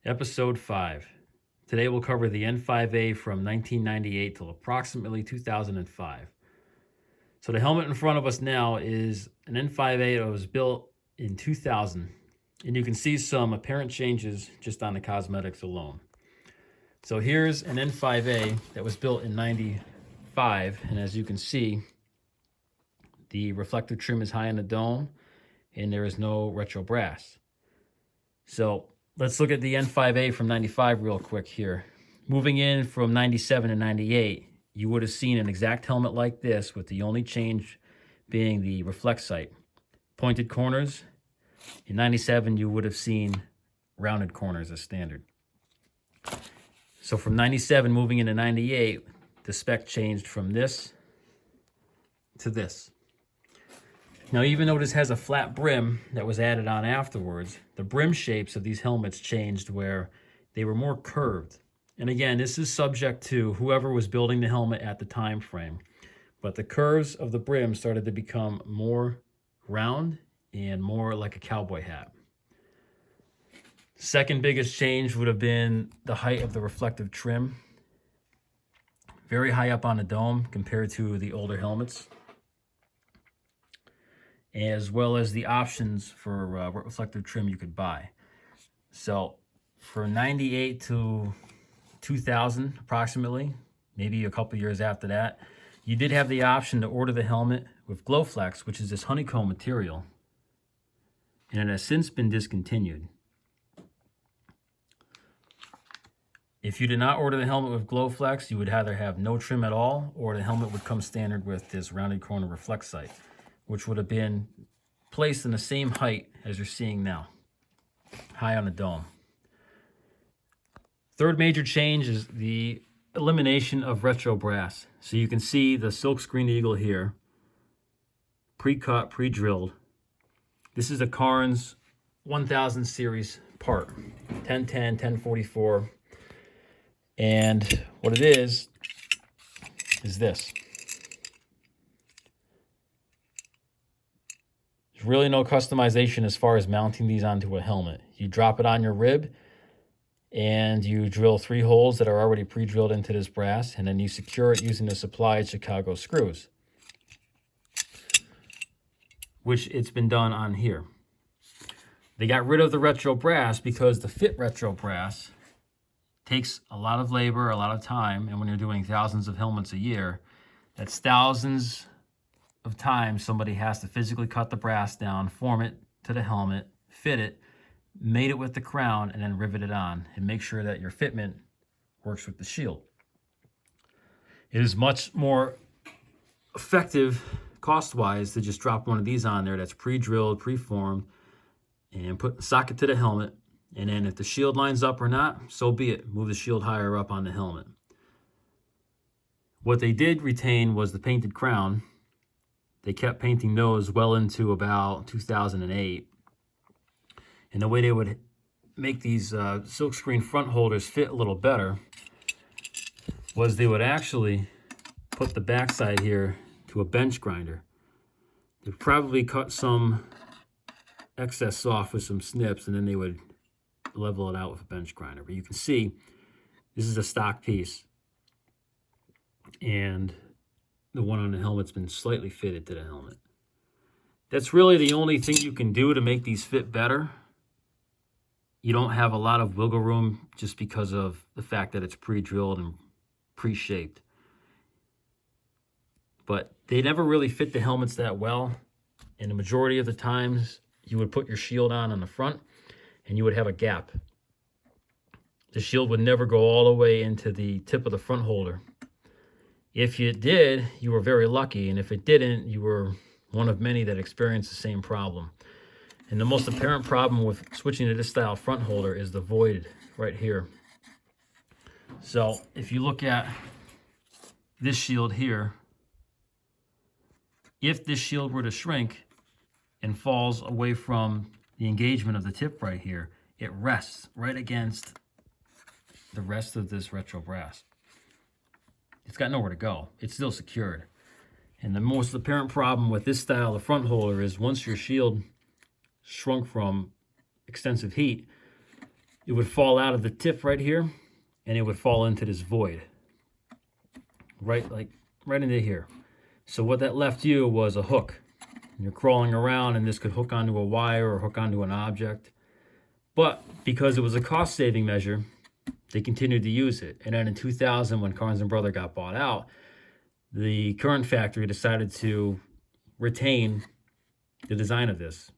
Episode 5. Today we'll cover the N5A from 1998 till approximately 2005. So the helmet in front of us now is an N5A that was built in 2000, and you can see some apparent changes just on the cosmetics alone. So here's an N5A that was built in 95, and as you can see, the reflective trim is high in the dome, and there is no retro brass. So let's look at the N5A from 95 real quick here. Moving in from 97 to 98, you would have seen an exact helmet like this with the only change being the reflect sight. Pointed corners. In 97, you would have seen rounded corners as standard. So from 97 moving into 98, the spec changed from this to this. Now, even though this has a flat brim that was added on afterwards, the brim shapes of these helmets changed where they were more curved. And again, this is subject to whoever was building the helmet at the time frame. But the curves of the brim started to become more round and more like a cowboy hat. Second biggest change would have been the height of the reflective trim. Very high up on the dome compared to the older helmets, as well as the options for what reflective trim you could buy. So for 98 to 2000 approximately, maybe a couple years after that, you did have the option to order the helmet with GlowFlex, which is this honeycomb material, and it has since been discontinued. If you did not order the helmet with GlowFlex, you would either have no trim at all, or the helmet would come standard with this rounded corner reflect sight, which would have been placed in the same height as you're seeing now, high on the dome. Third major change is the elimination of retro brass. So you can see the silkscreen eagle here, pre-cut, pre-drilled. This is a Carnes 1000 series part, 1010, 1044. And what it is this. There's really no customization as far as mounting these onto a helmet. You drop it on your rib and you drill 3 holes that are already pre-drilled into this brass, and then you secure it using the supplied Chicago screws, which it's been done on here. They got rid of the retro brass because the fit retro brass takes a lot of labor, a lot of time, and when you're doing thousands of helmets a year, that's thousands of times somebody has to physically cut the brass down, form it to the helmet, fit it, mate it with the crown, and then rivet it on and make sure that your fitment works with the shield. It is much more effective cost-wise to just drop one of these on there that's pre-drilled, pre-formed, and put the socket to the helmet, and then if the shield lines up or not, so be it. Move the shield higher up on the helmet. What they did retain was the painted crown. They kept painting those well into about 2008. And the way they would make these silkscreen front holders fit a little better was they would actually put the backside here to a bench grinder. They'd probably cut some excess off with some snips, and then they would level it out with a bench grinder. But you can see this is a stock piece, and the one on the helmet's been slightly fitted to the helmet. That's really the only thing you can do to make these fit better. You don't have a lot of wiggle room just because of the fact that it's pre-drilled and pre-shaped. But they never really fit the helmets that well, and the majority of the times you would put your shield on the front and you would have a gap. The shield would never go all the way into the tip of the front holder. If you did, you were very lucky, and if it didn't, you were one of many that experienced the same problem. And the most apparent problem with switching to this style front holder is the void right here. So if you look at this shield here, if this shield were to shrink and falls away from the engagement of the tip right here, it rests right against the rest of this retro brass. It's got nowhere to go. It's still secured. And the most apparent problem with this style of front holder is once your shield shrunk from extensive heat, it would fall out of the tip right here, and it would fall into this void. Right into here. So what that left you was a hook. You're crawling around, and this could hook onto a wire or hook onto an object. But because it was a cost-saving measure, they continued to use it. And then in 2000, when Carnes & Brother got bought out, the current factory decided to retain the design of this.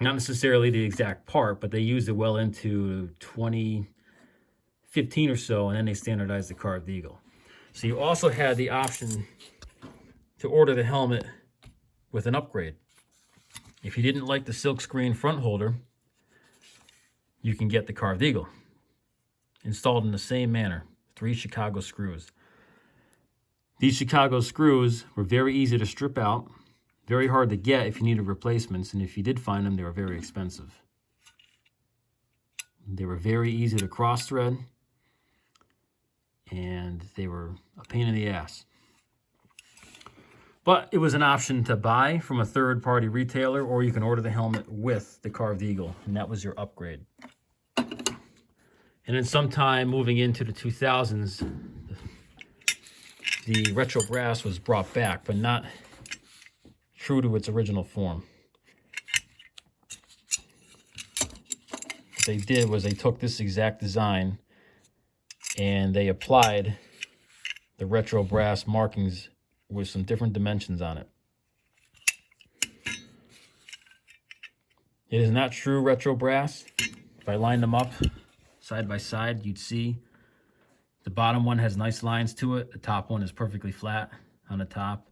Not necessarily the exact part, but they used it well into 2015 or so, and then they standardized the carved eagle. So you also had the option to order the helmet with an upgrade. If you didn't like the silkscreen front holder, you can get the carved eagle installed in the same manner, 3 Chicago screws. These Chicago screws were very easy to strip out, very hard to get if you needed replacements, and if you did find them, they were very expensive. They were very easy to cross-thread, and they were a pain in the ass. But it was an option to buy from a third-party retailer, or you can order the helmet with the carved eagle, and that was your upgrade. And then sometime moving into the 2000s, the retro brass was brought back, but not true to its original form. What they did was they took this exact design and they applied the retro brass markings with some different dimensions on it. It is not true retro brass. If I line them up side by side, you'd see the bottom one has nice lines to it. The top one is perfectly flat on the top.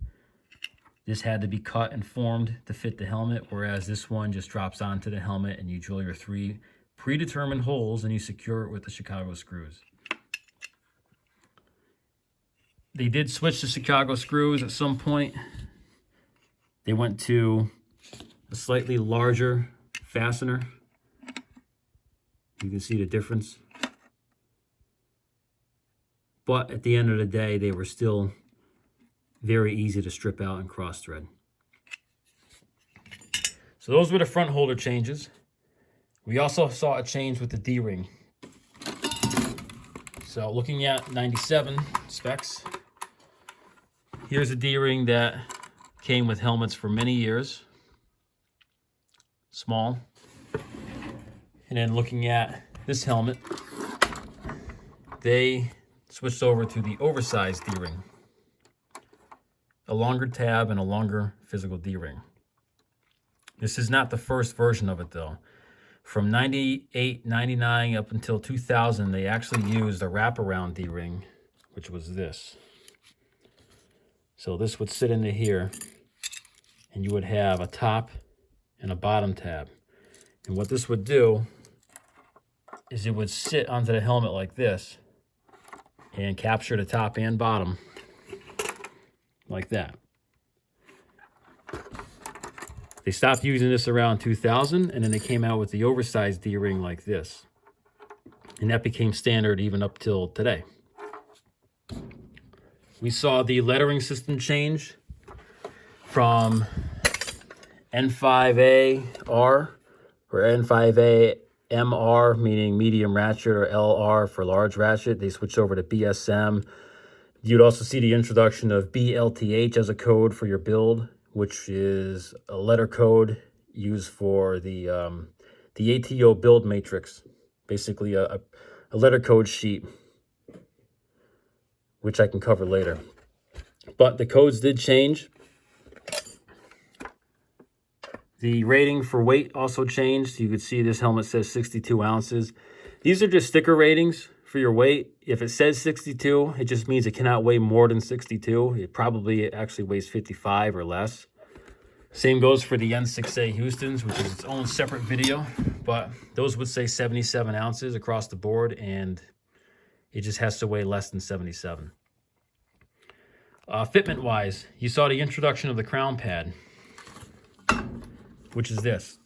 This had to be cut and formed to fit the helmet, whereas this one just drops onto the helmet and you drill your 3 predetermined holes and you secure it with the Chicago screws. They did switch to Chicago screws at some point. They went to a slightly larger fastener. You can see the difference. But at the end of the day, they were still very easy to strip out and cross thread. So those were the front holder changes. We also saw a change with the D-ring. So looking at 97 specs, here's a D-ring that came with helmets for many years. Small. And then looking at this helmet, they switched over to the oversized D-ring. A longer tab and a longer physical D-ring. This is not the first version of it though. From 98, 99 up until 2000, they actually used a wraparound D-ring, which was this. So this would sit into here, and you would have a top and a bottom tab. And what this would do is it would sit onto the helmet like this and capture the top and bottom like that. They stopped using this around 2000, and then they came out with the oversized D-ring like this. And that became standard even up till today. We saw the lettering system change from N5A R or N5A MR, meaning medium ratchet, or LR for large ratchet. They switched over to BSM. You'd also see the introduction of BLTH as a code for your build, which is a letter code used for the ATO build matrix, basically a letter code sheet, which I can cover later. But the codes did change. The rating for weight also changed. You could see this helmet says 62 ounces. These are just sticker ratings for your weight. If it says 62, it just means it cannot weigh more than 62. It probably actually weighs 55 or less. Same goes for the N6A Houston's, which is its own separate video, but those would say 77 ounces across the board, and it just has to weigh less than 77. Fitment-wise, you saw the introduction of the crown pad, which is this.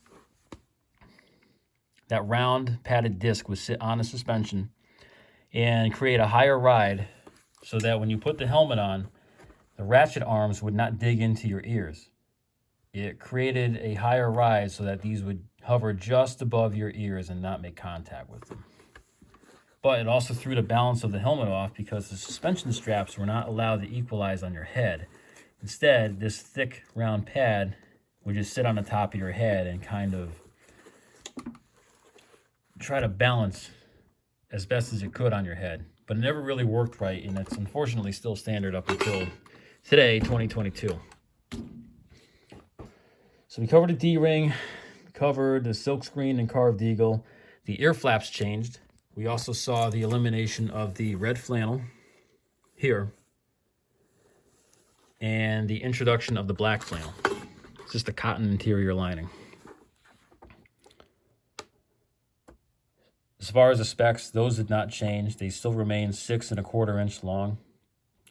That round padded disc would sit on a suspension and create a higher ride so that when you put the helmet on, the ratchet arms would not dig into your ears. it created a higher rise so that these would hover just above your ears and not make contact with them. But it also threw the balance of the helmet off because the suspension straps were not allowed to equalize on your head. Instead, this thick round pad would just sit on the top of your head and kind of try to balance as best as it could on your head. But it never really worked right, and it's unfortunately still standard up until today, 2022. So we covered the D-ring, covered the silkscreen and carved eagle. The ear flaps changed. We also saw the elimination of the red flannel here and the introduction of the black flannel. It's just a cotton interior lining. As far as the specs, those did not change. They still remain 6 1/4 inch long,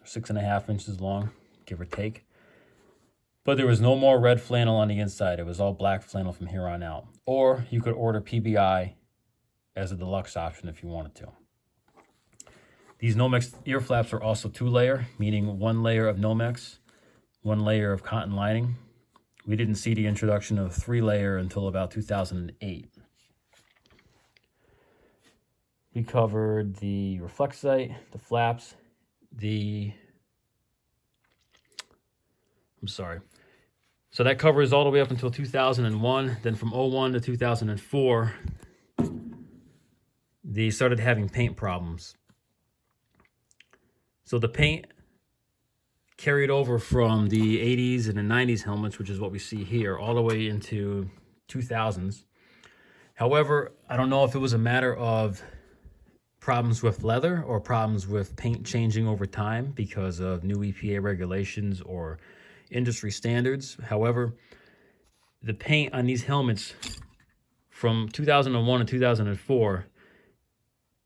6.5 inches long, give or take. But there was no more red flannel on the inside. It was all black flannel from here on out. Or you could order PBI as a deluxe option if you wanted to. These Nomex ear flaps are also 2-layer, meaning 1 layer of Nomex, 1 layer of cotton lining. We didn't see the introduction of 3-layer until about 2008. We covered the reflexite, the flaps, So that covers all the way up until 2001. Then from 01 to 2004, they started having paint problems. So the paint carried over from the 80s and the 90s helmets, which is what we see here, all the way into 2000s. However, I don't know if it was a matter of problems with leather or problems with paint changing over time because of new EPA regulations or industry standards. However, the paint on these helmets from 2001 and 2004,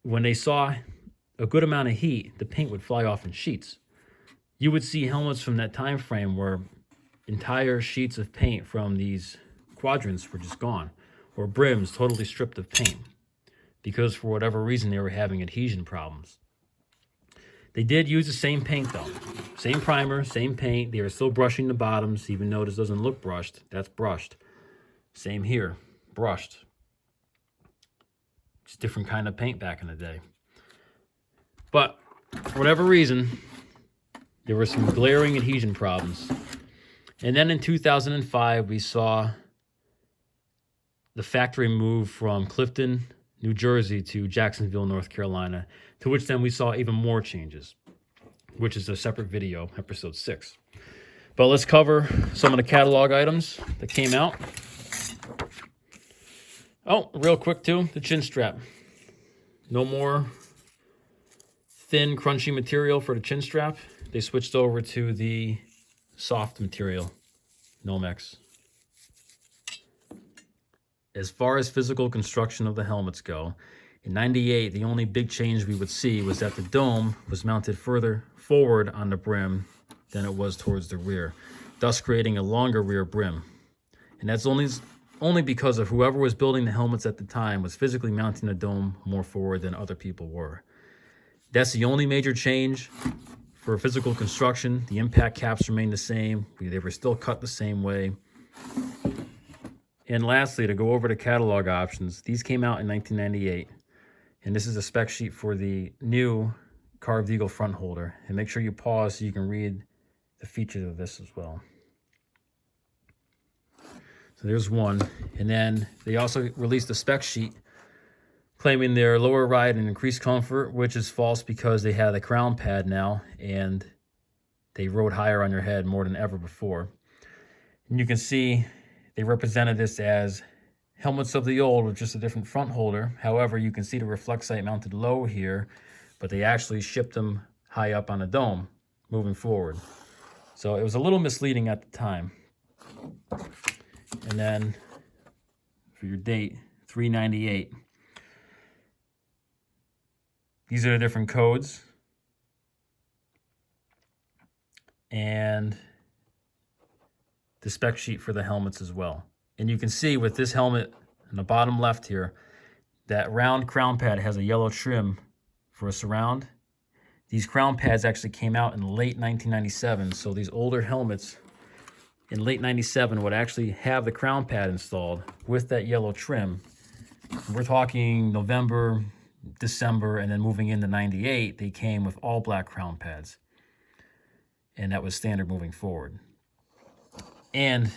when they saw a good amount of heat, the paint would fly off in sheets. You would see helmets from that time frame where entire sheets of paint from these quadrants were just gone, or brims totally stripped of paint, because for whatever reason they were having adhesion problems. They did use the same paint though. Same primer, same paint. They were still brushing the bottoms, even though this doesn't look brushed. That's brushed. Same here, brushed. It's a different kind of paint back in the day. But for whatever reason, there were some glaring adhesion problems. And then in 2005, we saw the factory move from Clifton, New Jersey to Jacksonville, North Carolina, to which then we saw even more changes, which is a separate video, episode 6. But let's cover some of the catalog items that came out. Oh, real quick too, the chin strap. No more thin, crunchy material for the chin strap. They switched over to the soft material, Nomex. As far as physical construction of the helmets go, in '98, the only big change we would see was that the dome was mounted further forward on the brim than it was towards the rear, thus creating a longer rear brim. And that's only because of whoever was building the helmets at the time was physically mounting the dome more forward than other people were. That's the only major change for physical construction. The impact caps remained the same. They were still cut the same way. And lastly, to go over the catalog options, these came out in 1998. And this is a spec sheet for the new carved eagle front holder. And make sure you pause so you can read the features of this as well. So there's one. And then they also released a spec sheet claiming their lower ride and increased comfort, which is false because they had a crown pad now and they rode higher on your head more than ever before. And you can see they represented this as helmets of the old with just a different front holder. However, you can see the reflexite mounted low here, but they actually shipped them high up on the dome moving forward. So it was a little misleading at the time. And then for your date, 3/98. These are the different codes. And the spec sheet for the helmets as well. And you can see with this helmet in the bottom left here, that round crown pad has a yellow trim for a surround. These crown pads actually came out in late 1997, so these older helmets in late 97 would actually have the crown pad installed with that yellow trim. We're talking November, December, and then moving into 98, they came with all black crown pads. And that was standard moving forward. And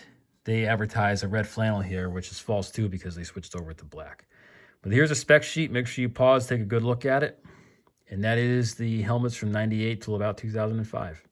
they advertise a red flannel here, which is false too because they switched over to black. But here's a spec sheet. Make sure you pause, take a good look at it. And that is the helmets from 98 till about 2005.